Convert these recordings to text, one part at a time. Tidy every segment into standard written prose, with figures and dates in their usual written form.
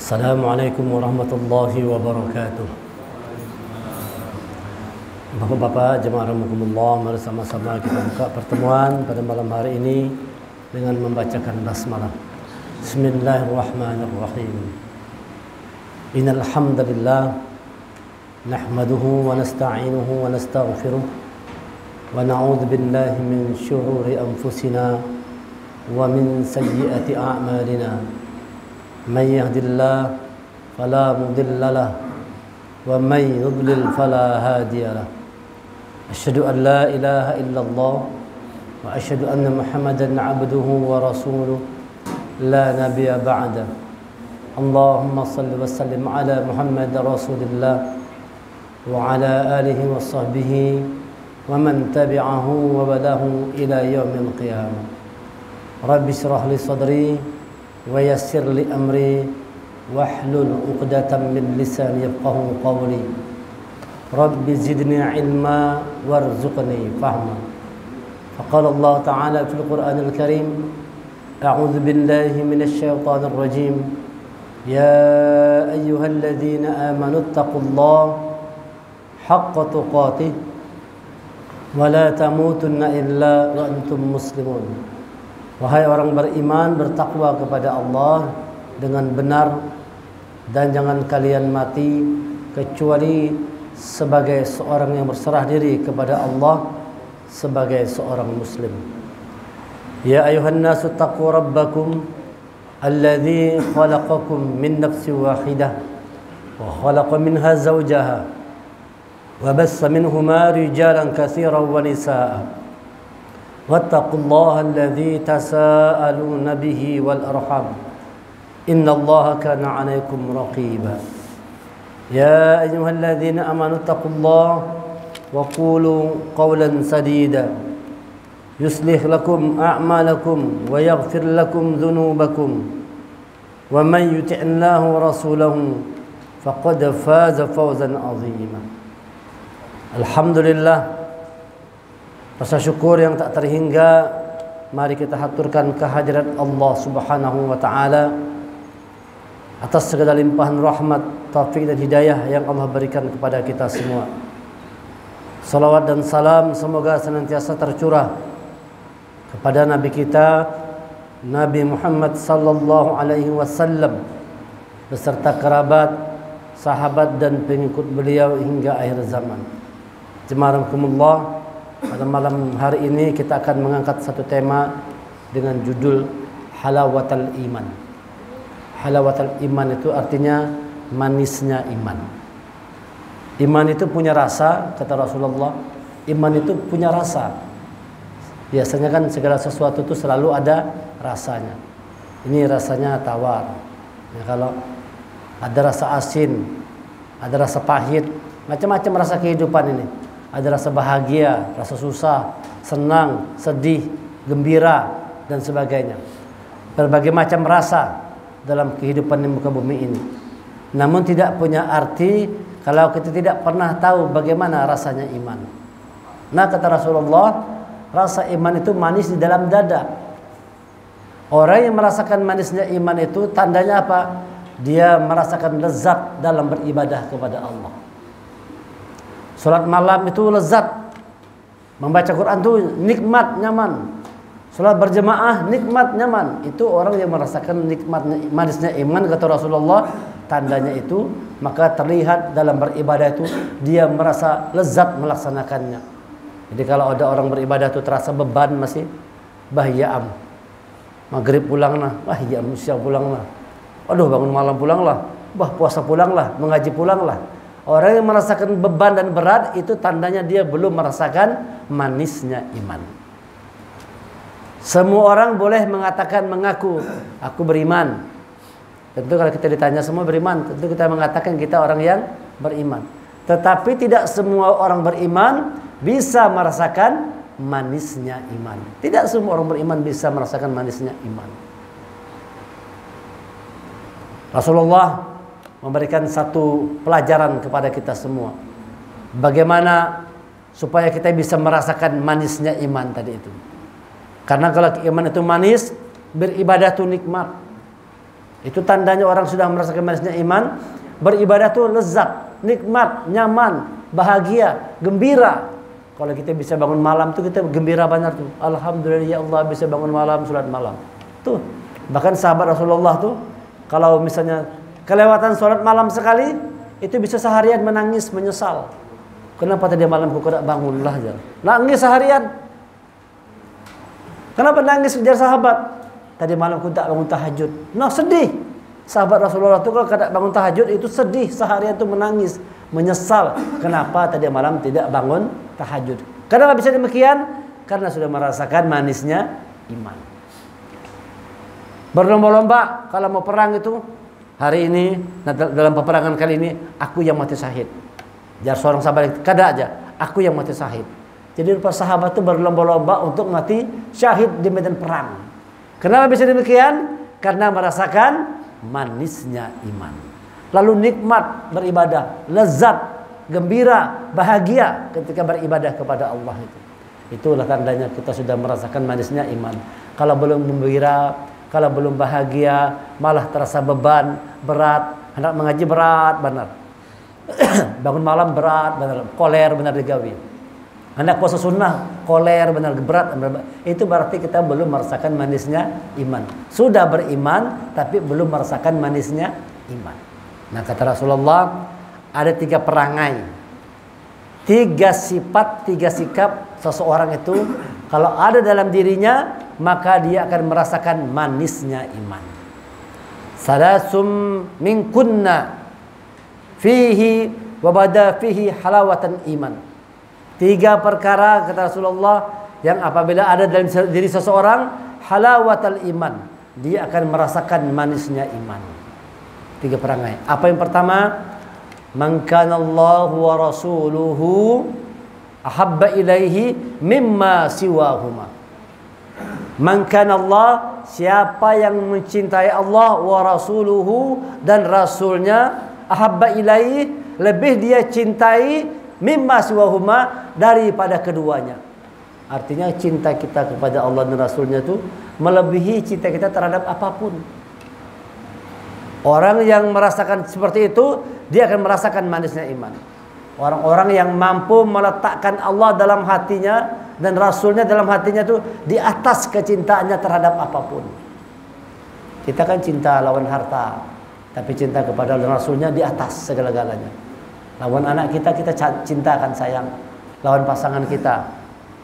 Assalamualaikum warahmatullahi wabarakatuh. Bapak-bapak jemaah rahimakumullah, mari sama-sama kita buka pertemuan pada malam hari ini dengan membacakan basmalah. Bismillahirrahmanirrahim. Innal hamdalillah nahmaduhu wa nasta'inuhu wa nastaghfiruh wa na'udzu billahi min shururi anfusina wa min sayyiati a'malina. من يهد الله فلا مضل له ومن يضلل فلا هادي له أشهد أن لا إله إلا الله وأشهد أن محمدا عبده ورسوله لا نبي بعده اللهم صل وسلم على محمد رسول الله وعلى آله وصحبه ومن تبعه وبلاه إلى يوم القيامة رب اشرح لي صدري ويسر لي أمري واحلل عقدة من لساني يفقهوا قولي رب زدني علما وارزقني فهما فقال الله تعالى في القرآن الكريم أعوذ بالله من الشيطان الرجيم يا أيها الذين آمنوا اتقوا الله حق تقاته ولا تموتن إلا وأنتم مسلمون. Wahai orang beriman, bertakwa kepada Allah dengan benar dan jangan kalian mati kecuali sebagai seorang yang berserah diri kepada Allah sebagai seorang muslim. Ya ayuhan nasu taqu rabbakum alladzi khalaqakum min nafsin wahidah wa khalaqa minha zawjaha wa bassa minhuma rijalan katsiran wa nisaa'a واتقوا الله الذي تساءلون به والأرحام إن الله كان عليكم رقيبا يا أيها الذين آمنوا اتقوا الله وقولوا قولا سديدا يصلح لكم أعمالكم ويغفر لكم ذنوبكم ومن يطع الله ورسوله فقد فاز فوزا عظيما. الحمد لله. Rasa syukur yang tak terhingga, mari kita haturkan kehadirat Allah Subhanahu wa taala atas segala limpahan rahmat, taufik dan hidayah yang Allah berikan kepada kita semua. Salawat dan salam semoga senantiasa tercurah kepada Nabi kita Nabi Muhammad sallallahu alaihi wasallam beserta kerabat, sahabat dan pengikut beliau hingga akhir zaman. Jemaah pada malam hari ini kita akan mengangkat satu tema dengan judul Halawatul Iman. Halawatul Iman itu artinya manisnya iman. Iman itu punya rasa, kata Rasulullah. Iman itu punya rasa. Biasanya kan segala sesuatu itu selalu ada rasanya. Ini rasanya tawar. Ya, kalau ada rasa asin, ada rasa pahit, macam-macam rasa kehidupan ini. Ada rasa bahagia, rasa susah, senang, sedih, gembira, dan sebagainya. Berbagai macam rasa dalam kehidupan di muka bumi ini. Namun tidak punya arti kalau kita tidak pernah tahu bagaimana rasanya iman. Nah, kata Rasulullah, rasa iman itu manis di dalam dada. Orang yang merasakan manisnya iman itu tandanya apa? Dia merasakan lezat dalam beribadah kepada Allah. Salat malam itu lezat. Membaca Quran itu nikmat, nyaman. Salat berjemaah nikmat, nyaman. Itu orang yang merasakan nikmatnya, manisnya iman, kata Rasulullah. Tandanya itu, maka terlihat dalam beribadah itu dia merasa lezat melaksanakannya. Jadi kalau ada orang beribadah itu terasa beban masih, bahya maghrib pulanglah, ya siang pulanglah. Aduh, bangun malam pulanglah. Puasa pulanglah, mengaji pulanglah. Orang yang merasakan beban dan berat itu tandanya dia belum merasakan manisnya iman. Semua orang boleh mengatakan, mengaku, aku beriman. Tentu kalau kita ditanya semua beriman, tentu kita mengatakan kita orang yang beriman. Tetapi tidak semua orang beriman bisa merasakan manisnya iman. Tidak semua orang beriman bisa merasakan manisnya iman. Rasulullah memberikan satu pelajaran kepada kita semua. Bagaimana supaya kita bisa merasakan manisnya iman tadi itu. Karena kalau iman itu manis, beribadah itu nikmat. Itu tandanya orang sudah merasakan manisnya iman. Beribadah tuh lezat, nikmat, nyaman, bahagia, gembira. Kalau kita bisa bangun malam tuh kita gembira benar tuh. Alhamdulillah ya Allah bisa bangun malam, sholat malam. Tuh, bahkan sahabat Rasulullah tuh kalau misalnya kelewatan sholat malam sekali, itu bisa seharian menangis, menyesal. Kenapa tadi malam kok tidak bangunlah aja. Nangis seharian. Kenapa nangis kejar sahabat? Tadi malam aku tak bangun tahajud. Nah, sedih. Sahabat Rasulullah itu kalau tidak bangun tahajud itu sedih, seharian itu menangis, menyesal. Kenapa tadi malam tidak bangun tahajud? Kenapa bisa demikian? Karena sudah merasakan manisnya iman. Berlomba-lomba kalau mau perang itu, hari ini dalam peperangan kali ini aku yang mati syahid. Jar seorang sahabat kada aja, aku yang mati syahid. Jadi para sahabat itu berlomba-lomba untuk mati syahid di medan perang. Kenapa bisa demikian? Karena merasakan manisnya iman. Lalu nikmat beribadah, lezat, gembira, bahagia ketika beribadah kepada Allah itu. Itulah tandanya kita sudah merasakan manisnya iman. Kalau belum gembira, kalau belum bahagia, malah terasa beban, berat. Hendak mengaji berat benar. Bangun malam berat benar, koler benar digawi. Hendak puasa sunnah, koler benar berat. Itu berarti kita belum merasakan manisnya iman. Sudah beriman tapi belum merasakan manisnya iman. Nah, kata Rasulullah, ada 3 perangai, 3 sifat, 3 sikap seseorang itu kalau ada dalam dirinya, maka dia akan merasakan manisnya iman. Salasum min kunna fihi wa bada fihi halawatan iman. 3 perkara kata Rasulullah yang apabila ada dalam diri seseorang, halawatal iman, dia akan merasakan manisnya iman. 3 perangai. Apa yang pertama? Man kana Allahu wa rasuluhu ahabba ilaihi mimma siwahuma. Man kana Allah, siapa yang mencintai Allah wa rasuluhu dan rasulnya, ahabba ilaihi, lebih dia cintai mimma siwahuma, daripada keduanya. Artinya cinta kita kepada Allah dan Rasulnya itu melebihi cinta kita terhadap apapun. Orang yang merasakan seperti itu, dia akan merasakan manisnya iman. Orang-orang yang mampu meletakkan Allah dalam hatinya dan Rasulnya dalam hatinya itu di atas kecintaannya terhadap apapun. Kita kan cinta lawan harta, tapi cinta kepada Allah dan Rasulnya di atas segala-galanya. Lawan anak kita cintakan sayang. Lawan pasangan kita,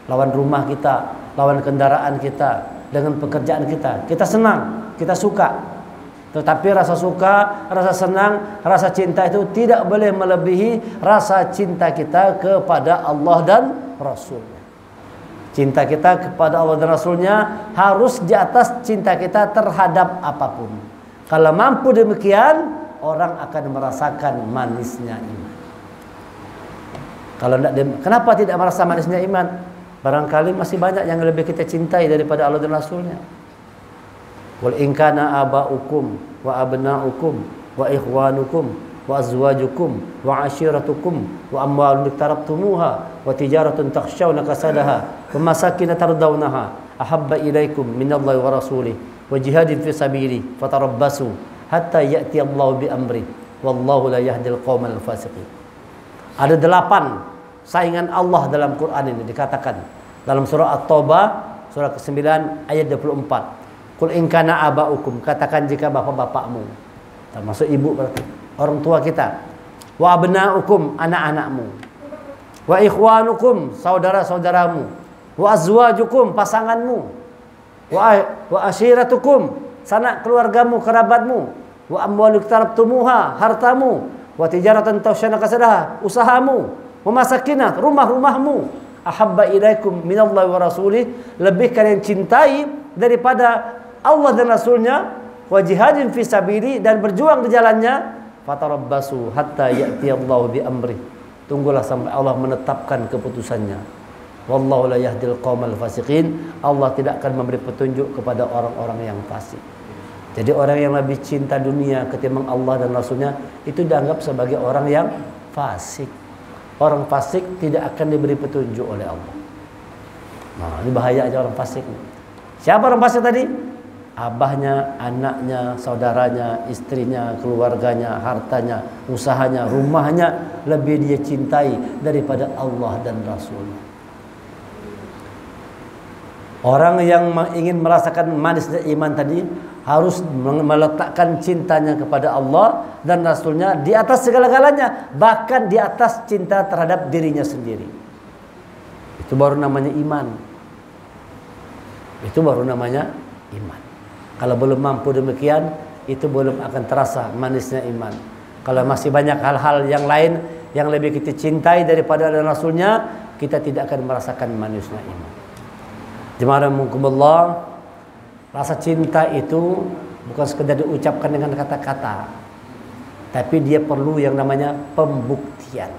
lawan rumah kita, lawan kendaraan kita, dengan pekerjaan kita senang, kita suka. Tetapi rasa suka, rasa senang, rasa cinta itu tidak boleh melebihi rasa cinta kita kepada Allah dan Rasulnya. Cinta kita kepada Allah dan Rasulnya harus di atas cinta kita terhadap apapun. Kalau mampu demikian, orang akan merasakan manisnya iman. Kalau tidak, kenapa tidak merasa manisnya iman? Barangkali masih banyak yang lebih kita cintai daripada Allah dan Rasulnya. Qul in kana aba'ukum wa abna'ukum wa ikhwanukum wa azwajukum wa ashiratukum wa amwalun iktarabtumuha wa tijaratun takhshawna kasadaha wa masakin tardawnaha ahabba ilaikum minallahi wa rasulih wa jihadin fi sabili fatarabbasu hatta ya'ti Allahu bi amri wallahu la yahdil qaumal fasiqin. Ada 8 saingan Allah dalam Quran ini dikatakan dalam surah At-Taubah surah ke-9 ayat 24. Qul in kana aba'ukum, katakan jika bapak-bapakmu, termasuk ibu berarti orang tua kita, wa abna'ukum, anak-anakmu, wa ikhwanukum, saudara-saudaramu, wa azwajukum, pasanganmu, wa ashiratukum, sanak keluargamu, kerabatmu, wa amwaluk tarabtumuha, hartamu, wa tijaratan tawshana kasadaha, usahamu, wa masakinat, rumah-rumahmu, ahabba ilaikum minallahi wa rasulih, lebih kalian cintai daripada Allah dan Rasulnya, wa jihadin fi sabili, dan berjuang di jalannya, fatarabbasu hatta ya'tiyallahu bi amri, tunggulah sampai Allah menetapkan keputusannya. Wallahu la yahdil qaumal fasiqin, Allah tidak akan memberi petunjuk kepada orang-orang yang fasik. Jadi orang yang lebih cinta dunia ketimbang Allah dan Rasulnya itu dianggap sebagai orang yang fasik. Orang fasik tidak akan diberi petunjuk oleh Allah. Nah, ini bahaya aja orang fasik. Siapa orang fasik tadi? abahnya, anaknya, saudaranya, istrinya, keluarganya, hartanya, usahanya, rumahnya lebih dia cintai daripada Allah dan Rasulnya. Orang yang ingin merasakan manisnya iman tadi harus meletakkan cintanya kepada Allah dan Rasulnya di atas segala-galanya, bahkan di atas cinta terhadap dirinya sendiri. Itu baru namanya iman. Itu baru namanya iman. Kalau belum mampu demikian, itu belum akan terasa manisnya iman. Kalau masih banyak hal-hal yang lain yang lebih kita cintai daripada Rasulnya, kita tidak akan merasakan manisnya iman. Jemaah rahimakumullah, rasa cinta itu bukan sekedar diucapkan dengan kata-kata, tapi dia perlu yang namanya pembuktian.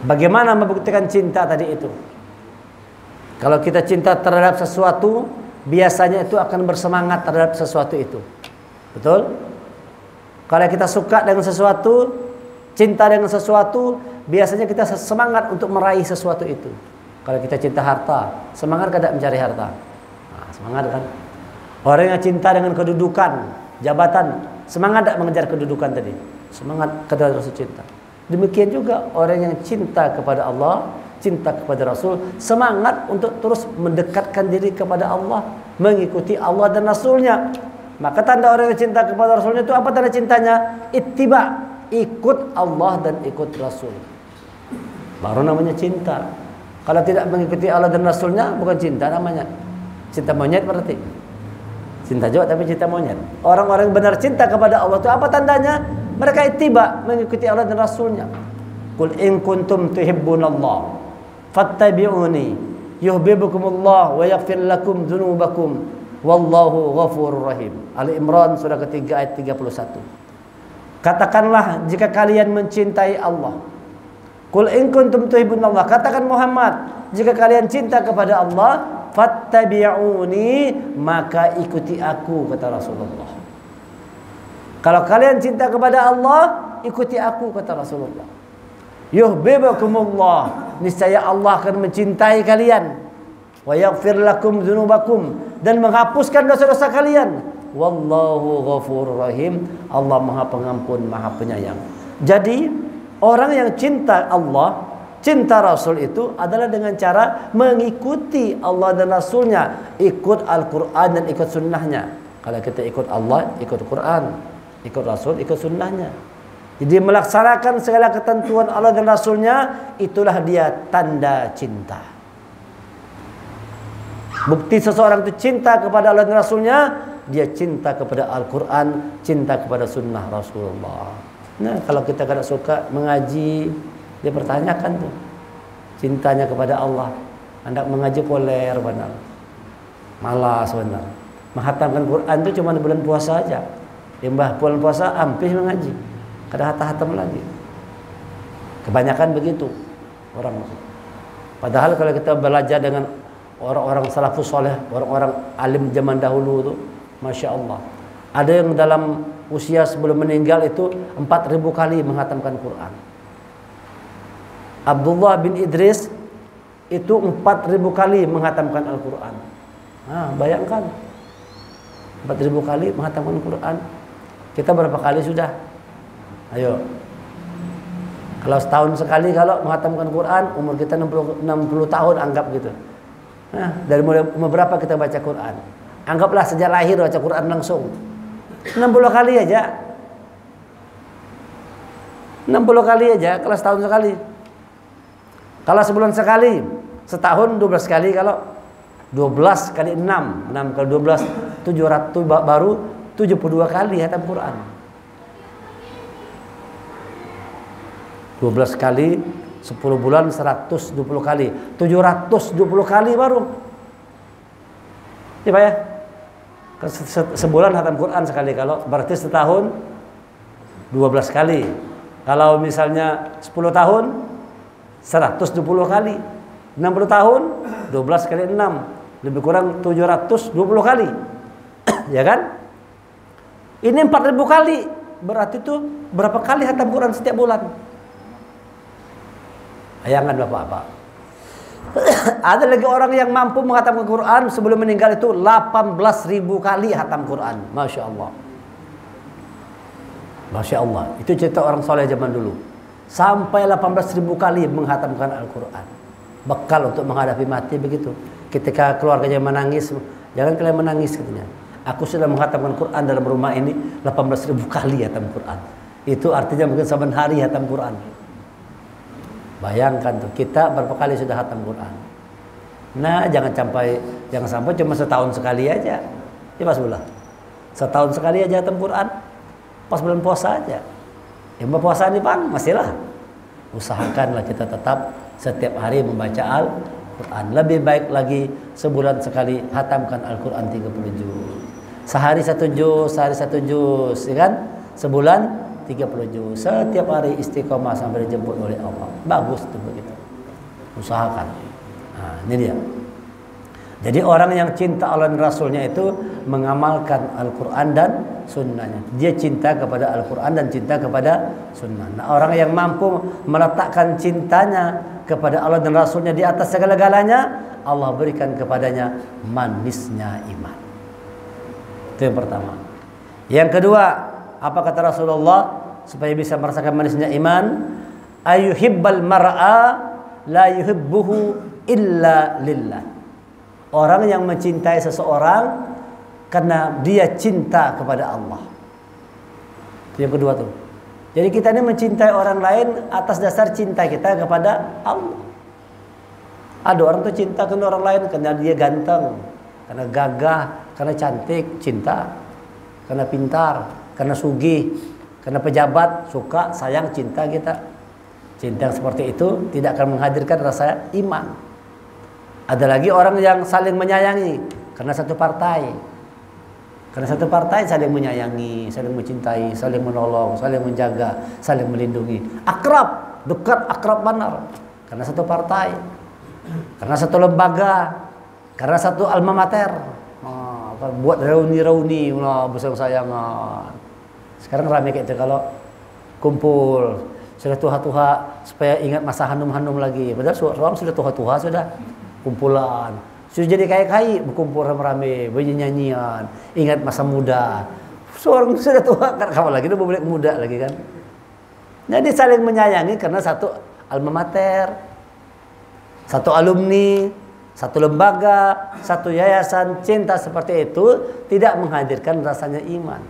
Bagaimana membuktikan cinta tadi itu? Kalau kita cinta terhadap sesuatu, biasanya itu akan bersemangat terhadap sesuatu itu. Betul? Kalau kita suka dengan sesuatu, cinta dengan sesuatu, biasanya kita semangat untuk meraih sesuatu itu. Kalau kita cinta harta, semangat tidak mencari harta? Nah, semangat kan? Orang yang cinta dengan kedudukan, jabatan, semangat tidak mengejar kedudukan tadi? Semangat karena rasa cinta. Demikian juga orang yang cinta kepada Allah, cinta kepada Rasul, semangat untuk terus mendekatkan diri kepada Allah, mengikuti Allah dan Rasulnya. Maka tanda orang yang cinta kepada Rasulnya itu apa tanda cintanya? Ittiba, ikut Allah dan ikut Rasul. Baru namanya cinta. Kalau tidak mengikuti Allah dan Rasulnya, bukan cinta namanya. Cinta monyet berarti. Cinta juga tapi cinta monyet. Orang-orang benar cinta kepada Allah itu apa tandanya? Mereka ittiba, mengikuti Allah dan Rasulnya. Qul in kuntum tuhibbunallah fattabi'uni yuhibbukumullah wa yaghfir lakum dzunubakum wallahu ghafurur rahim. Ali Imran surah ketiga ayat 31. Katakanlah jika kalian mencintai Allah. Qul in kuntum tuhibbunallah, katakan Muhammad, jika kalian cinta kepada Allah, fattabi'uni, maka ikuti aku, kata Rasulullah. Kalau kalian cinta kepada Allah, ikuti aku, kata Rasulullah. Yuhibbukumullah, niscaya Allah akan mencintai kalian. Wa yaghfir lakum dzunubakum, dan menghapuskan dosa-dosa kalian. Wallahu ghafurur rahim, Allah Maha Pengampun, Maha Penyayang. Jadi orang yang cinta Allah, cinta Rasul itu adalah dengan cara mengikuti Allah dan Rasulnya, ikut Al-Quran dan ikut sunnahnya. Kalau kita ikut Allah, ikut Quran, ikut Rasul, ikut sunnahnya. Jadi melaksanakan segala ketentuan Allah dan Rasulnya, itulah dia tanda cinta. Bukti seseorang itu cinta kepada Allah dan Rasulnya, dia cinta kepada Al-Quran, cinta kepada sunnah Rasulullah. Nah, kalau kita tidak suka mengaji, dia pertanyakan tuh cintanya kepada Allah. Hendak mengaji poler benar, malas benar. Menghatamkan Quran itu cuma bulan puasa aja. Mbah bulan puasa hampir mengaji, kada hatam lagi. Kebanyakan begitu orang. Padahal kalau kita belajar dengan orang-orang salafus soleh, orang-orang alim zaman dahulu itu, masya Allah. Ada yang dalam usia sebelum meninggal itu 4.000 kali menghatamkan Quran. Abdullah bin Idris itu 4.000 kali menghatamkan Al-Quran. Nah, bayangkan 4.000 kali menghatamkan Quran. Kita berapa kali sudah? Ayo. Kalau setahun sekali kalau menghatamkan Quran, umur kita 60 tahun anggap gitu. Nah, dari umur berapa kita baca Quran? Anggaplah sejak lahir baca Quran langsung. 60 kali aja. 60 kali aja kalau setahun sekali. Kalau sebulan sekali, setahun 12 kali. Kalau 12 kali 6 kali 12 700 baru 72 kali hatam Quran. 12 kali 10 bulan 120 kali, 720 kali baru. Ya Pak ya? Sebulan hatam Quran sekali, kalau berarti setahun 12 kali. Kalau misalnya 10 tahun 120 kali. 60 tahun 12 kali 6 lebih kurang 720 kali. Ya kan? Ini 4.000 kali. Berarti itu berapa kali hatam Quran setiap bulan? Bayangkan Bapak-bapak. Ada lagi orang yang mampu menghatamkan Quran sebelum meninggal itu 18.000 kali hatam Quran. Masya Allah. Masya Allah. Itu cerita orang soleh zaman dulu. Sampai 18.000 kali menghatamkan Al-Quran. Bekal untuk menghadapi mati begitu. Ketika keluarganya menangis, jangan kalian menangis katanya. Aku sudah menghatamkan Quran dalam rumah ini 18.000 kali hatam Quran. Itu artinya mungkin saban hari hatam Quran. Bayangkan tuh, kita berapa kali sudah hatam Quran. Nah, jangan sampai cuma setahun sekali aja. Ya Mas Bula. Setahun sekali aja hatam Quran. Pas bulan puasa aja. Yang berpuasa nih Bang, masihlah. Usahakanlah kita tetap setiap hari membaca Al-Quran. Lebih baik lagi sebulan sekali hatamkan Al-Quran 30 juz. Sehari 1 juz, ya kan? Sebulan 30 juz. Setiap hari istiqomah sampai dijemput oleh Allah. Bagus tuh begitu. Usahakan. Nah, ini dia. Jadi orang yang cinta Allah dan Rasulnya itu mengamalkan Al-Quran dan sunnahnya. Dia cinta kepada Al-Quran dan cinta kepada sunnah. Nah, orang yang mampu meletakkan cintanya kepada Allah dan Rasulnya di atas segala-galanya, Allah berikan kepadanya manisnya iman. Itu yang pertama. Yang kedua, apa kata Rasulullah supaya bisa merasakan manisnya iman? Ayuhibbal mar'a la yuhibbuhu illa lillah. Orang yang mencintai seseorang karena dia cinta kepada Allah. Itu yang kedua tuh. Jadi kita ini mencintai orang lain atas dasar cinta kita kepada Allah. Ada orang tuh cinta kepada orang lain karena dia ganteng, karena gagah, karena cantik, cinta. Karena pintar, karena sugih, karena pejabat, suka, sayang, cinta kita. Cinta yang seperti itu tidak akan menghadirkan rasa iman. Ada lagi orang yang saling menyayangi karena satu partai. Karena satu partai saling menyayangi, saling mencintai, saling menolong, saling menjaga, saling melindungi. Akrab, dekat, akrab benar. Karena satu partai. Karena satu lembaga. Karena satu alma mater. Buat reuni-reuni bersayang-sayangan. Sekarang ramai kayak itu kalau kumpul sudah tua-tua supaya ingat masa hanum-hanum lagi. Padahal seorang sudah tua-tua sudah kumpulan. Sudah jadi kai-kai berkumpul rame-rame, bernyanyian, ingat masa muda. Seorang sudah tua kan kamu lagi itu boleh muda lagi kan. Jadi saling menyayangi karena satu alma mater, satu alumni, satu lembaga, satu yayasan. Cinta seperti itu tidak menghadirkan rasanya iman.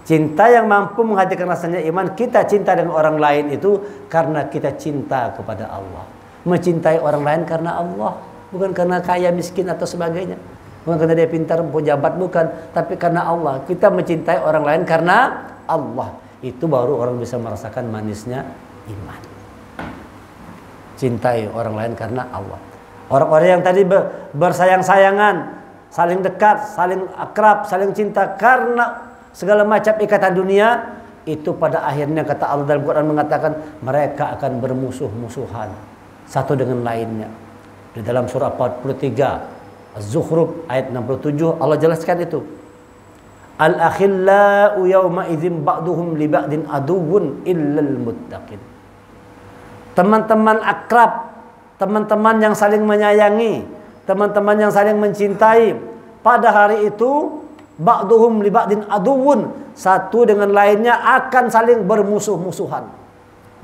Cinta yang mampu menghadirkan rasanya iman, kita cinta dengan orang lain itu karena kita cinta kepada Allah. Mencintai orang lain karena Allah, bukan karena kaya, miskin atau sebagainya. Bukan karena dia pintar, pejabat, bukan, tapi karena Allah. Kita mencintai orang lain karena Allah. Itu baru orang bisa merasakan manisnya iman. Cintai orang lain karena Allah. Orang-orang yang tadi bersayang-sayangan, saling dekat, saling akrab, saling cinta karena segala macam ikatan dunia, itu pada akhirnya kata Allah dalam Quran mengatakan mereka akan bermusuh-musuhan satu dengan lainnya. Di dalam surah 43 Az-Zukhruf ayat 67 Allah jelaskan itu. Al-akhillau yawma idzin ba'duhum li ba'din aduwwun illal muttaqin. Teman-teman akrab, teman-teman yang saling menyayangi, teman-teman yang saling mencintai, pada hari itu ba'duhum li ba'din aduwwun, satu dengan lainnya akan saling bermusuh-musuhan.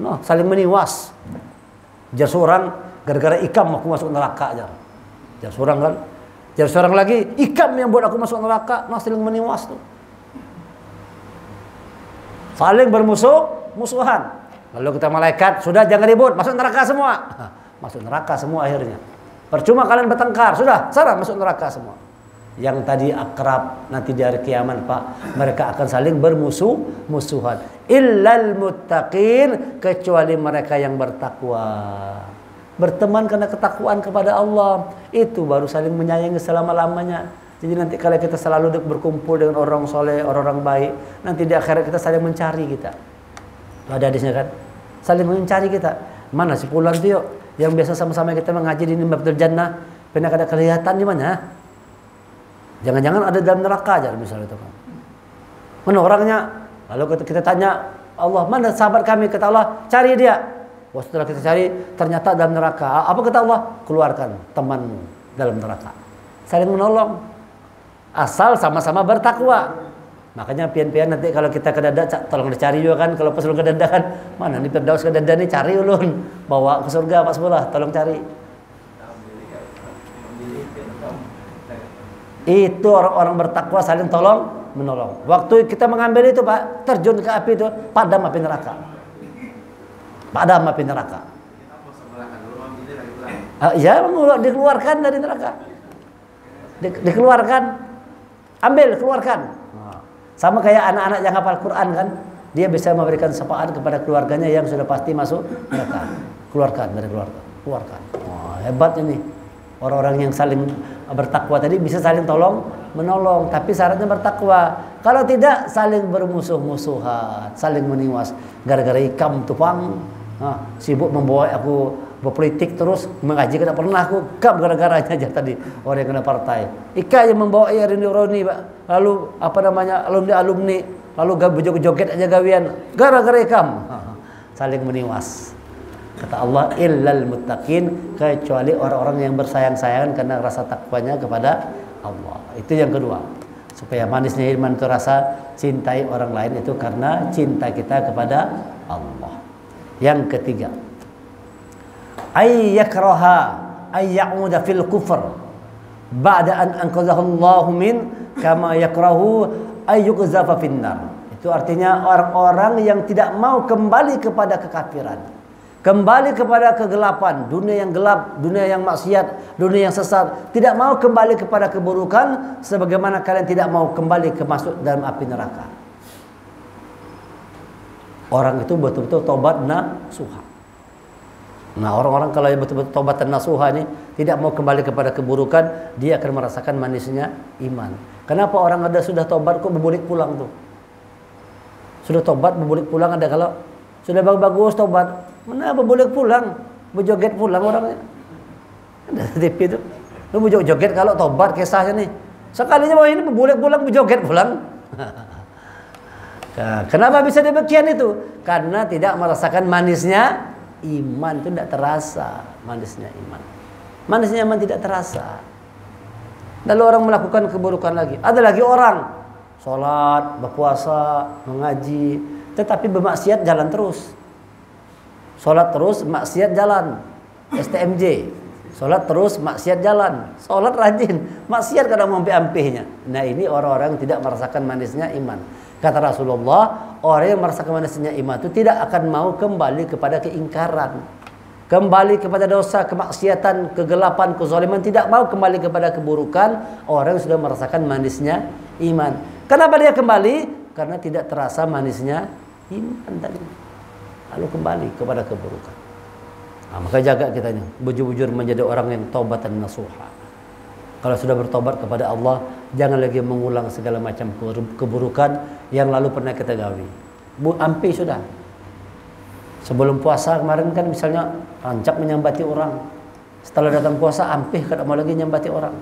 Nah, saling meniwas. Jar seorang gara-gara ikam aku masuk neraka aja. Jar seorang kan. Jar seorang lagi ikam yang buat aku masuk neraka. Nah, saling meniwas tuh. Saling bermusuh-musuhan. Lalu kita malaikat, sudah jangan ribut, masuk neraka semua. Masuk neraka semua akhirnya. Percuma kalian bertengkar, sudah, sana masuk neraka semua. Yang tadi akrab nanti di hari kiamat Pak, mereka akan saling bermusuh-musuhan. Illal muttaqin, kecuali mereka yang bertakwa. Berteman karena ketakwaan kepada Allah, itu baru saling menyayangi selama-lamanya. Jadi nanti kalau kita selalu berkumpul dengan orang soleh, orang-orang baik, nanti di akhirat kita saling mencari kita. Ada hadisnya kan? Saling mencari kita. Mana si pulang itu yuk, yang biasa sama-sama kita mengaji di Mabdul Jannah, pernah ada kelihatan di mana? Jangan-jangan ada dalam neraka aja misalnya itu kan. Mana orangnya? Lalu kita tanya Allah, mana sahabat kami? Kata Allah, cari dia. Wah, setelah kita cari ternyata dalam neraka. Apa kata Allah? Keluarkan temanmu dalam neraka. Saling menolong. Asal sama-sama bertakwa. Makanya pian-pian nanti kalau kita kedada tolong dicari juga kan, kalau pas ulun kedada kan, mana nih Firdaus kedada nih, cari ulun, bawa ke surga Pak Sebelah, tolong cari. Itu orang-orang bertakwa saling tolong menolong. Waktu kita mengambil itu Pak, terjun ke api itu, padam api neraka. Padam api neraka. Ya, dikeluarkan dari neraka. Dikeluarkan. Ambil, keluarkan. Sama kayak anak-anak yang hafal Quran kan, dia bisa memberikan syafaat kepada keluarganya yang sudah pasti masuk neraka. Keluarkan dari keluarga, keluarkan. Wah, hebat ini. Orang-orang yang saling bertakwa tadi bisa saling tolong menolong, tapi syaratnya bertakwa. Kalau tidak, saling bermusuh-musuhan, saling meniwas. Gara-gara ikam tupang, sibuk membawa aku berpolitik terus, mengaji tidak pernah aku kam gara-garanya aja tadi orang yang kena partai. Ika yang membawa Roni Pak, lalu apa namanya alumni, lalu joget aja gawian gara-gara ikam. Saling meniwas. Kata Allah, illal muttaqin, kecuali orang-orang yang bersayang-sayangan karena rasa takwanya kepada Allah. Itu yang kedua. Supaya manisnya iman itu rasa cintai orang lain itu karena cinta kita kepada Allah. Yang ketiga, ay yakraha ay ya'uda fil kufr ba'da an anqadhahu Allah min kama yakrahu ay yuqzafa finnar. Itu artinya orang-orang yang tidak mau kembali kepada kekafiran, kembali kepada kegelapan, dunia yang gelap, dunia yang maksiat, dunia yang sesat, tidak mau kembali kepada keburukan sebagaimana kalian tidak mau kembali ke masuk dalam api neraka. Orang itu betul-betul tobat nasuha. Nah, orang-orang kalau yang betul-betul tobat nasuha ini tidak mau kembali kepada keburukan, dia akan merasakan manisnya iman. Kenapa orang ada sudah tobat kok berbulik pulang tuh? Sudah tobat berbulik pulang, ada kalau sudah bagus tobat, mana berbulik pulang, berjoget pulang orangnya. Ada TV itu. Lu berjoget kalau tobat kisahnya nih. Sekalinya mau ini berbulik pulang, berjoget pulang. Nah, kenapa bisa demikian itu? Karena tidak merasakan manisnya iman, itu tidak terasa manisnya iman. Manisnya iman tidak terasa. Lalu orang melakukan keburukan lagi. Ada lagi orang sholat, berpuasa, mengaji, tetapi bermaksiat jalan terus. Sholat terus, maksiat jalan. STMJ. Sholat terus, maksiat jalan. Sholat rajin, maksiat kadang mampi-ampihnya. Nah, ini orang-orang yang tidak merasakan manisnya iman. Kata Rasulullah, orang yang merasakan manisnya iman itu tidak akan mau kembali kepada keingkaran, kembali kepada dosa, kemaksiatan, kegelapan, kezaliman, tidak mau kembali kepada keburukan. Orang yang sudah merasakan manisnya iman. Kenapa dia kembali? Karena tidak terasa manisnya iman tadi. Lalu kembali kepada keburukan. Nah, maka jaga kita ini, bujur-bujur menjadi orang yang taubatan nasuha. Kalau sudah bertobat kepada Allah, jangan lagi mengulang segala macam keburukan yang lalu pernah kita gawi. Ampi sudah. Sebelum puasa kemarin kan misalnya rancak menyambati orang. Setelah datang puasa, ampih tidak mau lagi nyambati orang.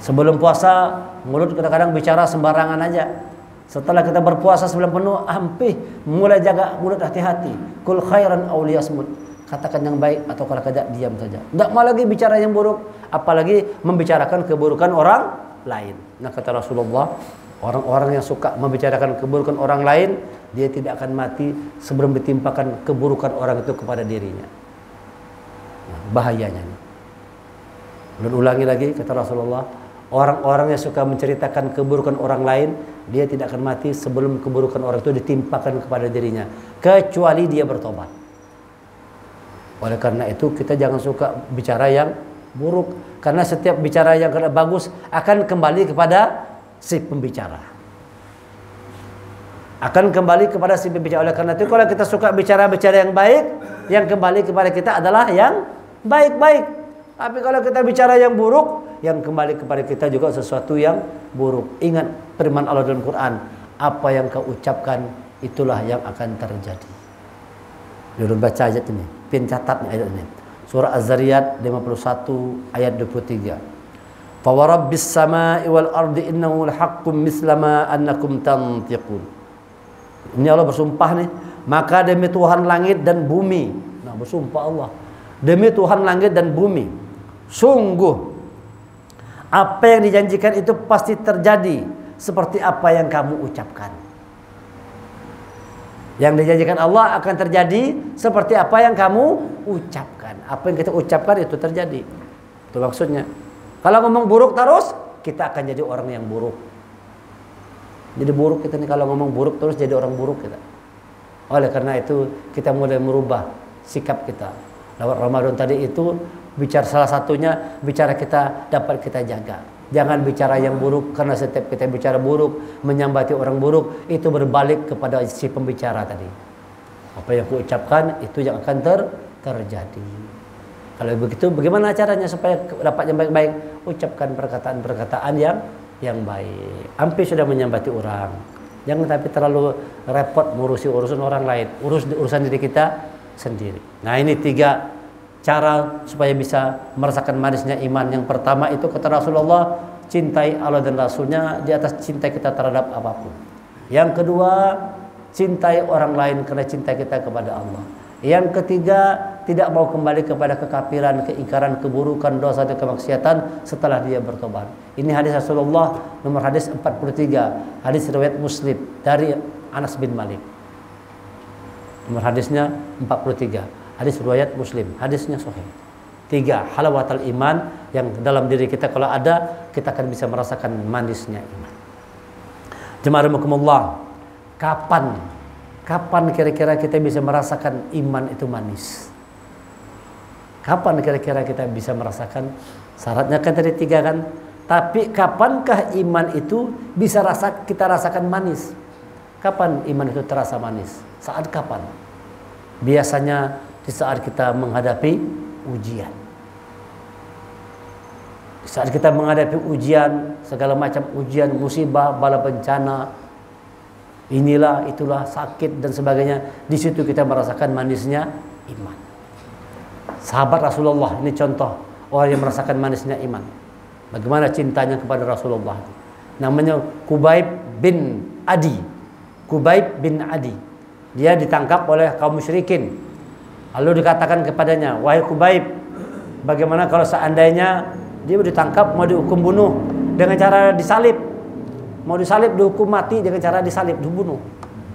Sebelum puasa, mulut kadang-kadang bicara sembarangan aja. Setelah kita berpuasa sebulan penuh, ampih, mulai jaga mulut, hati-hati. Kul khairan aw liyasmut. Katakan yang baik atau kalau tidak diam saja. Tidak mau lagi bicara yang buruk, apalagi membicarakan keburukan orang lain. Nah, kata Rasulullah, orang-orang yang suka membicarakan keburukan orang lain, dia tidak akan mati sebelum ditimpakan keburukan orang itu kepada dirinya. Nah, bahayanya. Dan ulangi lagi, kata Rasulullah, orang-orang yang suka menceritakan keburukan orang lain, dia tidak akan mati sebelum keburukan orang itu ditimpakan kepada dirinya, kecuali dia bertobat. Oleh karena itu kita jangan suka bicara yang buruk, karena setiap bicara yang bagus akan kembali kepada si pembicara. Akan kembali kepada si pembicara. Oleh karena itu kalau kita suka bicara-bicara yang baik, yang kembali kepada kita adalah yang baik-baik. Tapi kalau kita bicara yang buruk, yang kembali kepada kita juga sesuatu yang buruk. Ingat firman Allah dalam Quran, apa yang kau ucapkan itulah yang akan terjadi. Jurun baca ayat ini, pin catatnya ayat ini. Surah Az-Zariyat 51 ayat 23. Fa warabbis samai wal ardi innahu lahaqqum misla ma annakum tantiqun. Ini Allah bersumpah nih, Maka demi Tuhan langit dan bumi. Nah, bersumpah Allah. Demi Tuhan langit dan bumi. Sungguh apa yang dijanjikan itu pasti terjadi seperti apa yang kamu ucapkan. Yang dijanjikan Allah akan terjadi seperti apa yang kamu ucapkan. Apa yang kita ucapkan itu terjadi. Itu maksudnya. Kalau ngomong buruk terus, kita akan jadi orang yang buruk. Jadi buruk kita nih, kalau ngomong buruk terus jadi orang buruk kita. Oleh karena itu kita mulai merubah sikap kita. Lewat Ramadan tadi itu bicara, salah satunya bicara kita dapat kita jaga. Jangan bicara yang buruk, karena setiap kita bicara buruk, menyambati orang buruk, itu berbalik kepada si pembicara tadi. Apa yang kuucapkan itu yang akan terjadi. Kalau begitu bagaimana caranya supaya dapat yang baik-baik? Ucapkan perkataan-perkataan yang baik. Hampir sudah menyambati orang. Jangan tapi terlalu repot ngurusi urusan orang lain. Urusan diri kita sendiri. Nah, ini 3 cara supaya bisa merasakan manisnya iman. Yang pertama itu kata Rasulullah, cintai Allah dan Rasulnya di atas cinta kita terhadap apapun. Yang kedua, cintai orang lain karena cinta kita kepada Allah. Yang ketiga, tidak mau kembali kepada kekafiran, keingkaran, keburukan, dosa dan kemaksiatan setelah dia bertobat. Ini hadis Rasulullah nomor hadis 43, hadis riwayat Muslim dari Anas bin Malik. Nomor hadisnya 43, hadis riwayat Muslim, hadisnya sahih. 3 halawatul iman yang dalam diri kita kalau ada, kita akan bisa merasakan manisnya iman. Jemaah rahimakumullah, kapan kira-kira kita bisa merasakan iman itu manis? Kapan kira-kira kita bisa merasakan? Syaratnya kan tadi 3 kan. Tapi kapankah iman itu bisa kita rasakan manis? Kapan iman itu terasa manis? Saat kapan? Biasanya di saat kita menghadapi ujian. Di saat kita menghadapi ujian, segala macam ujian, musibah, bala bencana, inilah, itulah, sakit dan sebagainya. Di situ kita merasakan manisnya iman. Sahabat Rasulullah ini contoh orang yang merasakan manisnya iman. Bagaimana cintanya kepada Rasulullah. Namanya Kubaib bin Adi. Kubaib bin Adi. Dia ditangkap oleh kaum musyrikin. Lalu dikatakan kepadanya, wahai Kubaib, bagaimana kalau seandainya dia ditangkap mau dihukum bunuh dengan cara disalib? Mau disalib, dihukum mati dengan cara disalib, dibunuh.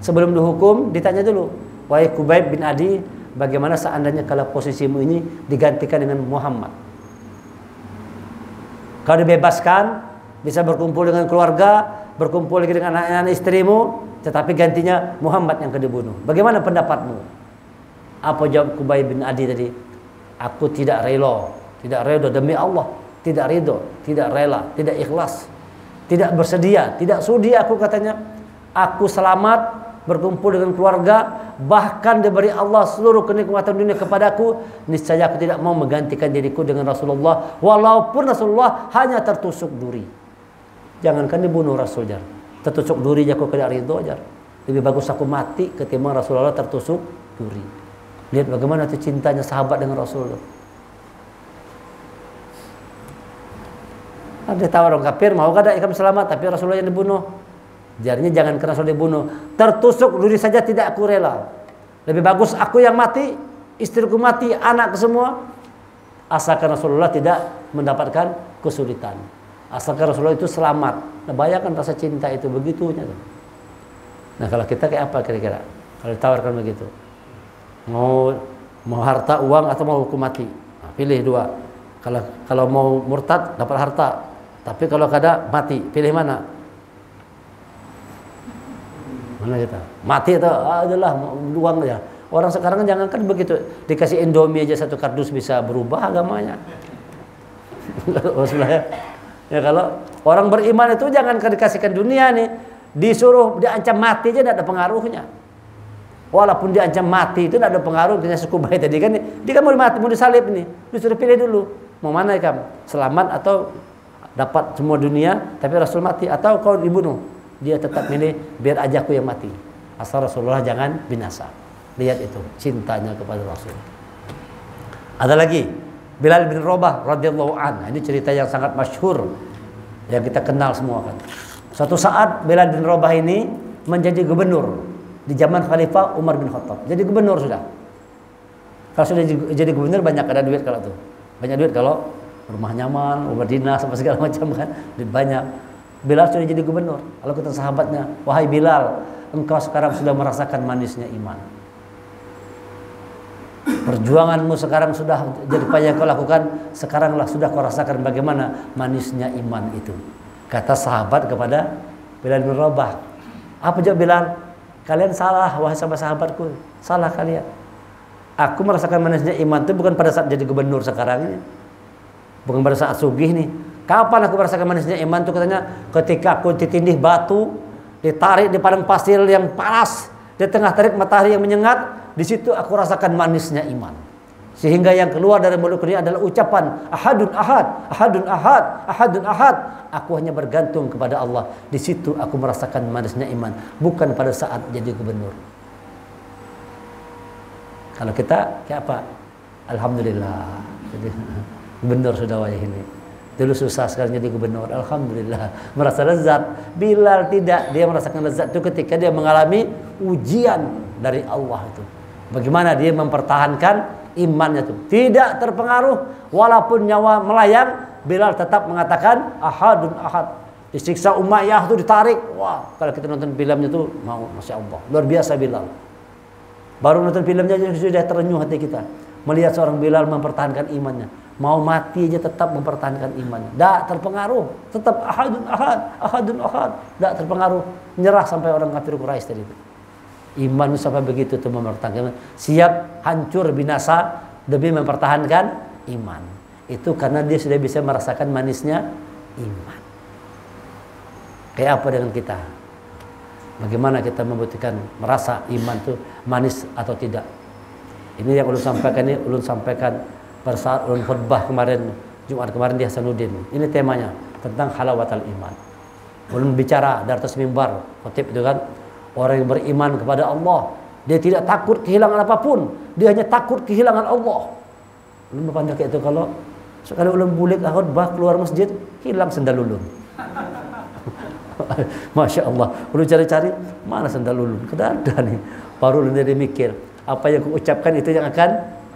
Sebelum dihukum ditanya dulu, wahai Kubaib bin Adi, bagaimana seandainya kalau posisimu ini digantikan dengan Muhammad? Kau dibebaskan, bisa berkumpul dengan keluarga, berkumpul lagi dengan anak-anak istrimu, tetapi gantinya Muhammad yang dibunuh. Bagaimana pendapatmu? Apa jawab Kubaib bin Adi tadi? Aku tidak rela, demi Allah, tidak ridho, tidak rela, tidak ikhlas, tidak bersedia, tidak sudi aku katanya. Aku selamat berkumpul dengan keluarga, bahkan diberi Allah seluruh kenikmatan dunia kepadaku, niscaya aku tidak mau menggantikan diriku dengan Rasulullah, walaupun Rasulullah hanya tertusuk duri. Jangankan dibunuh Rasul jar, tertusuk duri aku tidak ridho jar. Lebih bagus aku mati ketimbang Rasulullah tertusuk duri. Lihat bagaimana itu cintanya sahabat dengan Rasulullah. Ada tahu orang kafir, mau kada ikam selamat, tapi Rasulullah yang dibunuh. Jarinya jangan kena Rasul dibunuh, tertusuk duri saja tidak aku rela. Lebih bagus aku yang mati, istriku mati, anak semua, asalkan Rasulullah tidak mendapatkan kesulitan, asalkan Rasulullah itu selamat. Nah, bayangkan rasa cinta itu begitunya. Nah, kalau kita kayak apa kira-kira kalau ditawarkan begitu? Mau harta, uang, atau mau hukum mati? Nah, pilih 2. Kalau mau murtad dapat harta, tapi kalau kada mati, pilih mana? Mana kita? Mati atau adalah uang aja. Orang sekarang jangankan begitu, dikasih Indomie aja 1 kardus bisa berubah agamanya. Ya, kalau orang beriman itu jangankan dikasihkan dunia nih, disuruh diancam mati aja tidak ada pengaruhnya. Walaupun diancam mati itu tidak ada pengaruh. Kita suku baik tadi kan, dia kan mau mati, mau disalib nih, disuruh pilih dulu mau mana ya kamu, selamat atau dapat semua dunia tapi Rasul mati, atau kau dibunuh. Dia tetap milih biar aja aku yang mati, asal Rasulullah jangan binasa. Lihat itu cintanya kepada Rasul. Ada lagi Bilal bin Rabah radhiyallahu anhu. Ini cerita yang sangat masyhur yang kita kenal semua kan. Suatu saat Bilal bin Rabah ini menjadi gubernur di zaman Khalifah Umar bin Khattab. Jadi gubernur sudah. Kalau sudah jadi gubernur banyak ada duit kalau tuh. Banyak duit kalau rumah nyaman, rumah dinas sama segala macam kan, duit banyak. Bilal sudah jadi gubernur. Kalau kata sahabatnya, wahai Bilal, engkau sekarang sudah merasakan manisnya iman. Perjuanganmu sekarang sudah jadi apa yang kau lakukan, sekaranglah sudah kau rasakan bagaimana manisnya iman itu. Kata sahabat kepada Bilal bin Rabah. Apa jawab Bilal? Kalian salah, wahai sahabat-sahabatku. Salah kalian. Aku merasakan manisnya iman itu bukan pada saat jadi gubernur sekarang ini. Bukan pada saat sugih nih. Kapan aku merasakan manisnya iman itu katanya? Ketika aku ditindih batu, ditarik di padang pasir yang panas, di tengah terik matahari yang menyengat. Di situ aku rasakan manisnya iman. Sehingga yang keluar dari mulutku ini adalah ucapan ahadun ahad, ahadun ahad, ahadun ahad. Aku hanya bergantung kepada Allah. Di situ aku merasakan manisnya iman, bukan pada saat jadi gubernur. Kalau kita kayak apa? Alhamdulillah. Jadi gubernur sudah wajah ini. Dulu susah, sekarang jadi gubernur. Alhamdulillah, merasa lezat. Bilal tidak, dia merasakan lezat itu ketika dia mengalami ujian dari Allah itu. Bagaimana dia mempertahankan imannya itu, tidak terpengaruh walaupun nyawa melayang. Bilal tetap mengatakan ahadun ahad. Disiksa Umayyah itu ditarik. Wah, kalau kita nonton filmnya itu mau, masya Allah, luar biasa Bilal. Baru nonton filmnya sudah terenyuh hati kita melihat seorang Bilal mempertahankan imannya. Mau mati aja tetap mempertahankan imannya. Tidak terpengaruh, tetap ahadun ahad, ahadun ahad. Tidak terpengaruh, menyerah sampai orang kafir Quraisy tadi itu. Iman sampai begitu tuh mempertahankan, siap hancur binasa demi mempertahankan iman. Itu karena dia sudah bisa merasakan manisnya iman. Kayak apa dengan kita? Bagaimana kita membutuhkan merasa iman itu manis atau tidak? Ini yang ulun sampaikan, ini ulun sampaikan pada saat ulun khutbah kemarin, Jumat kemarin di Hasanuddin. Ini temanya tentang halawatul iman. Ulun bicara dari atas mimbar, khotib itu kan, orang yang beriman kepada Allah, dia tidak takut kehilangan apapun, dia hanya takut kehilangan Allah. Ulun berpandang kayak itu, kalau sekali ulun bulik khutbah keluar masjid, hilang sendal ulun. Masya Allah, ulun cari-cari mana sendal ulun, tidak ada nih. Baru ulun jadi mikir, apa yang kuucapkan itu yang akan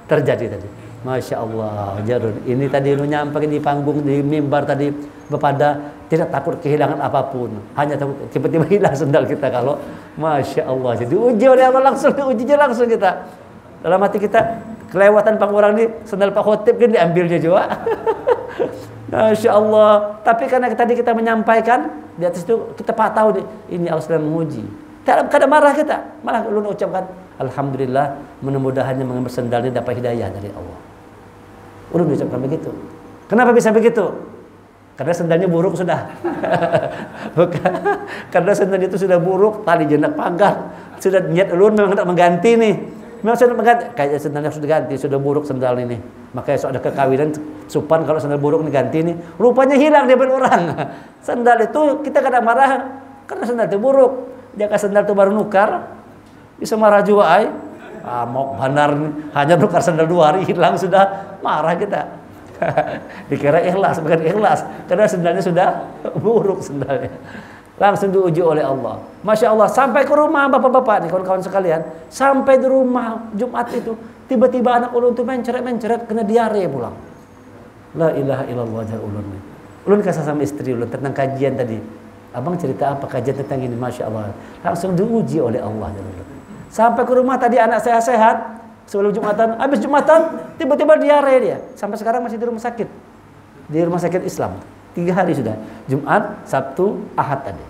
terjadi tadi. Masya Allah, Jarun. Ini tadi ulun nyampaikan di panggung, di mimbar tadi, bepada tidak takut kehilangan apapun, hanya takut tiba-tiba hilang sendal kita. Kalau Masya Allah, jadi uji oleh Allah langsung, ujinya langsung kita. Dalam hati kita, kelewatan Pak orang ini, sendal Pak Khotib kan diambilnya juga. Masya Allah. Tapi karena tadi kita menyampaikan, di atas itu kita tahu ini Allah sedang menguji. Tidak ada marah kita, malah ulun ucapkan alhamdulillah, mudah-mudahan yang mengambil sendal ini dapat hidayah dari Allah. Ulun ucapkan begitu. Kenapa bisa begitu? Karena sendalnya buruk sudah. Bukan. Karena sendalnya itu sudah buruk, tali jenak pagar. Sudah niat ulun memang tidak mengganti nih. Memang sudah mengganti. Kayak sendalnya sudah ganti, sudah buruk sendal ini. Makanya soal ada kekawinan supan kalau sendal buruk diganti nih, rupanya hilang dia orang. Sendal itu kita kadang marah karena sendal itu buruk. Jika sendal itu baru nukar, bisa marah juga ay. Mau benar hanya nukar sendal 2 hari hilang sudah marah kita. Dikira ikhlas, bukan ikhlas, karena sendalnya sudah buruk sendalnya. Langsung diuji oleh Allah. Masya Allah, sampai ke rumah bapak-bapak nih, kawan-kawan sekalian, sampai di rumah Jumat itu, tiba-tiba anak ulun itu menceret kena diare pulang. La ilaha illallah jal ulun. Ulun kasih sama istri ulun tentang kajian tadi. Abang cerita apa kajian tentang ini, Masya Allah. Langsung diuji oleh Allah. Sampai ke rumah tadi anak saya sehat. Sebelum Jumatan, habis Jumatan tiba-tiba diare dia. Sampai sekarang masih di rumah sakit. Di rumah sakit Islam. 3 hari sudah. Jumat, Sabtu, Ahad tadi.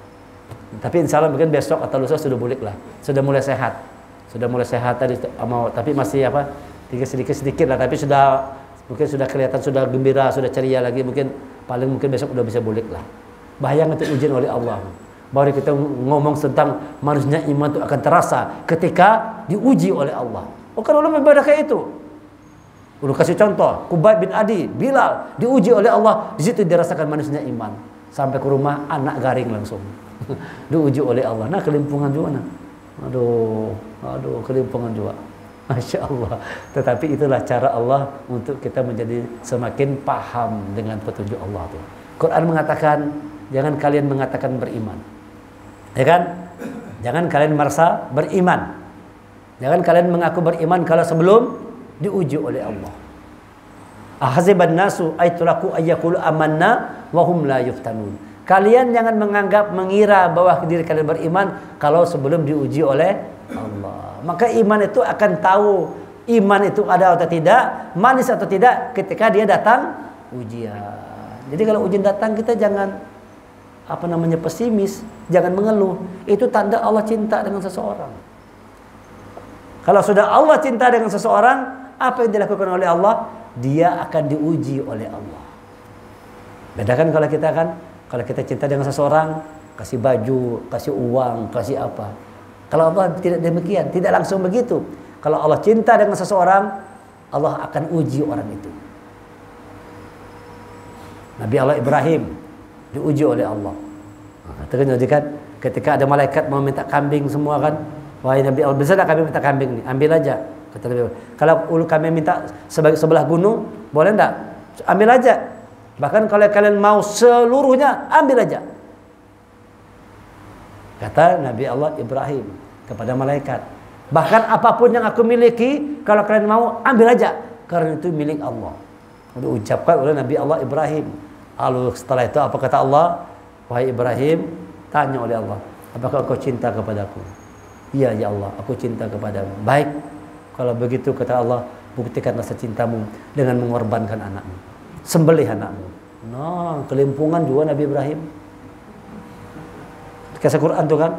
Tapi insya Allah mungkin besok atau lusa sudah balik lah. Sudah mulai sehat. Sudah mulai sehat tadi. Tapi masih apa? Sedikit-sedikit lah. Tapi sudah mungkin sudah kelihatan sudah gembira, sudah ceria lagi. Mungkin besok udah bisa balik lah. Bayang itu ujian oleh Allah. Baru kita ngomong tentang manusia iman itu akan terasa ketika diuji oleh Allah. Oh, kan ulama ibadah kayak itu. Ulun kasih contoh, Kubayb bin Adi, Bilal diuji oleh Allah, di situ dirasakan manusia iman. Sampai ke rumah anak garing langsung. Diuji oleh Allah. Nah, kelimpungan juga nah. Aduh, kelimpungan juga. Masya Allah. Tetapi itulah cara Allah untuk kita menjadi semakin paham dengan petunjuk Allah itu. Quran mengatakan, jangan kalian mengatakan beriman. Ya kan? Jangan kalian merasa beriman. Jangan kalian mengaku beriman kalau sebelum diuji oleh Allah. Ahasiban nasu aituraku ayyaqulu amanna wa hum la yuftanun. Kalian jangan mengira bahwa diri kalian beriman kalau sebelum diuji oleh Allah. Maka iman itu akan tahu iman itu ada atau tidak, manis atau tidak ketika dia datang ujian. Jadi kalau ujian datang kita jangan pesimis, jangan mengeluh. Itu tanda Allah cinta dengan seseorang. Kalau sudah Allah cinta dengan seseorang, apa yang dilakukan oleh Allah? Dia akan diuji oleh Allah. Bedakan kalau kita cinta dengan seseorang, kasih baju, kasih uang, kasih apa. Kalau Allah tidak demikian, tidak langsung begitu. Kalau Allah cinta dengan seseorang, Allah akan uji orang itu. Nabi Allah Ibrahim diuji oleh Allah. Itu kan ketika ada malaikat mau minta kambing semua kan, wahai Nabi Allah, bisa tak kami minta kambing nih? Ambil aja. Kata Nabi Allah. Kalau kami minta sebelah gunung, boleh enggak? Ambil aja. Bahkan kalau kalian mau seluruhnya, ambil aja. Kata Nabi Allah Ibrahim kepada malaikat. Bahkan apapun yang aku miliki, kalau kalian mau, ambil aja. Karena itu milik Allah. Diucapkan oleh Nabi Allah Ibrahim. Lalu setelah itu apa kata Allah? Wahai Ibrahim, tanya oleh Allah, apakah kau cinta kepadaku? Iya ya Allah, aku cinta kepadamu. Baik, kalau begitu kata Allah, buktikan rasa cintamu dengan mengorbankan anakmu. Sembelih anakmu. Nah, kelimpungan juga Nabi Ibrahim. Kisah Quran tuh kan,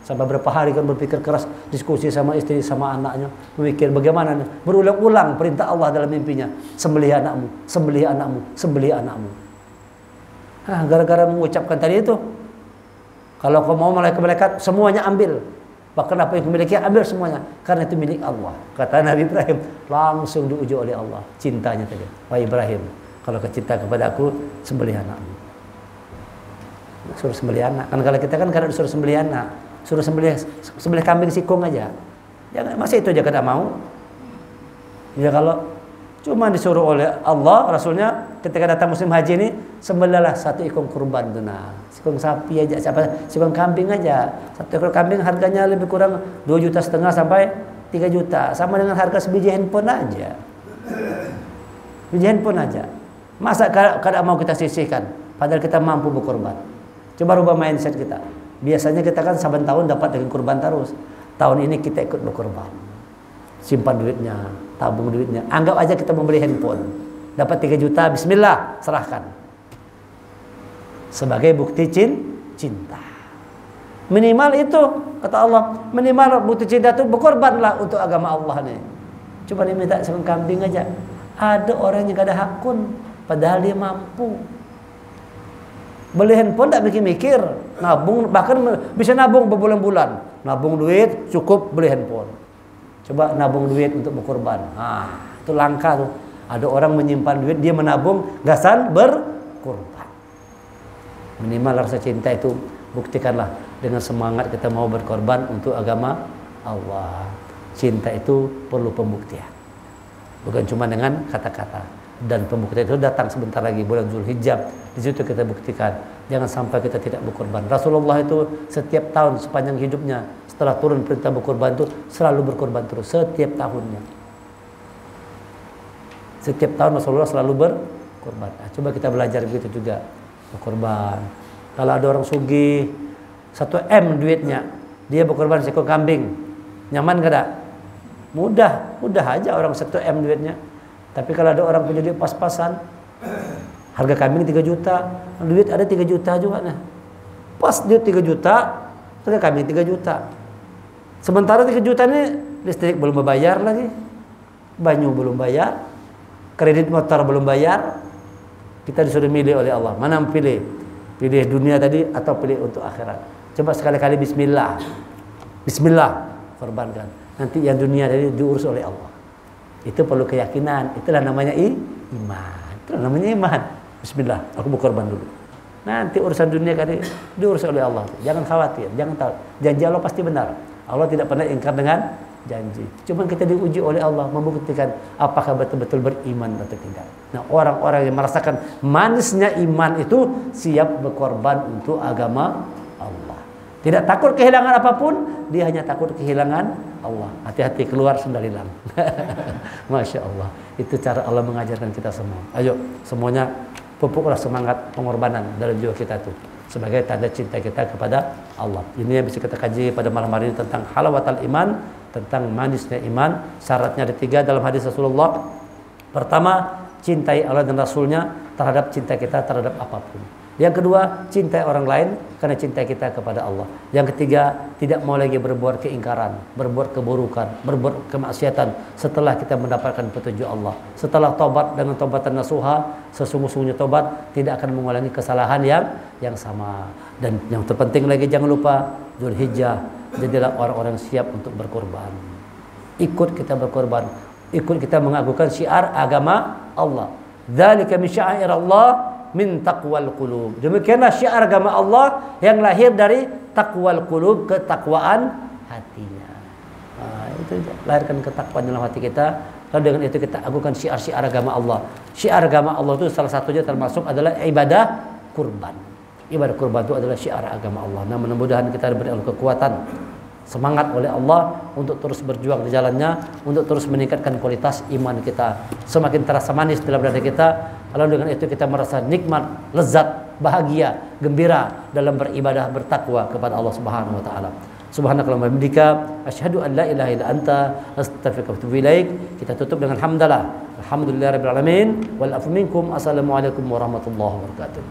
sampai berapa hari kan berpikir keras, diskusi sama istri, sama anaknya, memikir bagaimana, berulang-ulang perintah Allah dalam mimpinya, sembelih anakmu, sembelih anakmu, sembelih anakmu. Nah, gara-gara mengucapkan tadi itu, kalau kau mau malaikat semuanya ambil, bahkan apa yang dimiliki ambil semuanya, karena itu milik Allah. Kata Nabi Ibrahim, langsung diuji oleh Allah cintanya tadi. Wahai Ibrahim, kalau kau cinta kepada aku, sembelih anakmu. Suruh sembelih anak. Kan kalau kita kan kadang disuruh sembelih anak, suruh sembelih kambing sikung aja. Jangan masa itu aja kada mau. Ya kalau cuma disuruh oleh Allah, Rasulnya ketika datang musim haji ini, sembelihlah satu ekor kurban tuh, nah, sikung sapi aja, sikung kambing aja. Satu ekor kambing harganya lebih kurang 2,5 juta sampai 3 juta, sama dengan harga sebiji handphone aja. Biji handphone aja. Masa kada mau kita sisihkan, padahal kita mampu berkorban. Coba rubah mindset kita. Biasanya kita kan saban tahun dapat dengan kurban terus. Tahun ini kita ikut berkorban. Simpan duitnya, tabung duitnya. Anggap aja kita membeli handphone. Dapat 3 juta, bismillah, serahkan. Sebagai bukti cinta. Minimal itu, kata Allah, minimal bukti cinta itu berkorbanlah untuk agama Allah nih. Coba dia minta sekong kambing aja. Ada orang yang gak ada hakun, padahal dia mampu. Beli handphone tak mikir-mikir, nabung, bahkan bisa nabung berbulan-bulan. Nabung duit cukup beli handphone. Coba nabung duit untuk berkorban. Nah, itu langka tuh. Ada orang menyimpan duit, dia menabung, gasan berkorban. Minimal rasa cinta itu buktikanlah dengan semangat kita mau berkorban untuk agama Allah. Cinta itu perlu pembuktian. Bukan cuma dengan kata-kata. Dan pembuktian itu datang sebentar lagi bulan Zulhijjah. Di situ kita buktikan. Jangan sampai kita tidak berkorban. Rasulullah itu setiap tahun sepanjang hidupnya setelah turun perintah berkorban itu selalu berkorban terus setiap tahunnya. Setiap tahun Rasulullah selalu berkorban. Nah, coba kita belajar begitu juga berkorban. Kalau ada orang sugih 1 M duitnya, dia berkorban seekor kambing. Nyaman gak? Mudah aja orang 1 M duitnya. Tapi kalau ada orang punya duit pas-pasan, harga kambing 3 juta, duit ada 3 juta juga nah. Pas duit 3 juta, harga kambing 3 juta. Sementara 3 juta ini listrik belum bayar lagi, banyu belum bayar, kredit motor belum bayar. Kita disuruh milih oleh Allah. Mana pilih? Pilih dunia tadi atau pilih untuk akhirat? Coba sekali-kali bismillah. Bismillah, korbankan. Nanti yang dunia tadi diurus oleh Allah. Itu perlu keyakinan. Itulah namanya iman. Itulah namanya iman. Bismillah, aku berkorban dulu. Nanti urusan dunia kali diurus oleh Allah. Jangan khawatir, jangan tahu. Janji Allah pasti benar. Allah tidak pernah ingkar dengan janji. Cuma kita diuji oleh Allah membuktikan apakah betul-betul beriman atau tidak. Nah, orang-orang yang merasakan manisnya iman itu siap berkorban untuk agama Allah. Tidak takut kehilangan apapun, dia hanya takut kehilangan Allah. Hati-hati keluar sendal hilang. Masya Allah. Itu cara Allah mengajarkan kita semua. Ayo semuanya pupuklah semangat pengorbanan dalam jiwa kita tuh sebagai tanda cinta kita kepada Allah. Ini yang bisa kita kaji pada malam hari ini tentang halawatul iman, tentang manisnya iman. Syaratnya ada 3 dalam hadis Rasulullah. Pertama, cintai Allah dan Rasulnya terhadap cinta kita terhadap apapun. Yang kedua, cintai orang lain karena cinta kita kepada Allah. Yang ketiga, tidak mau lagi berbuat keingkaran, berbuat keburukan, berbuat kemaksiatan setelah kita mendapatkan petunjuk Allah. Setelah tobat dengan tobatan nasuha, sesungguh-sungguhnya tobat, tidak akan mengulangi kesalahan yang sama. Dan yang terpenting lagi, jangan lupa Dzulhijjah, jadilah orang-orang siap untuk berkorban. Ikut kita berkorban, ikut kita mengagungkan syiar agama Allah. Dzalika min sya'airallah min taqwal qulub. Demikianlah syiar agama Allah yang lahir dari taqwal qulub, ketakwaan hatinya. Itu lahirkan ketakwaan dalam hati kita. Lalu dengan itu kita agungkan syiar-syiar agama Allah. Syiar agama Allah itu salah satunya termasuk adalah ibadah kurban. Ibadah kurban itu adalah syiar agama Allah. Nah, mudah-mudahan kita diberi kekuatan, semangat oleh Allah untuk terus berjuang di jalannya, untuk terus meningkatkan kualitas iman kita. Semakin terasa manis dalam dada kita, lalu dengan itu kita merasa nikmat, lezat, bahagia, gembira dalam beribadah, bertakwa kepada Allah Subhanahu wa taala. Subhanakallahumma wa bihamdika asyhadu an la ilaha illa anta astaghfiruka wa atubu ilaik. Kita tutup dengan hamdalah. Alhamdulillahirabbil alamin wal afu minkum. Assalamualaikum warahmatullahi wabarakatuh.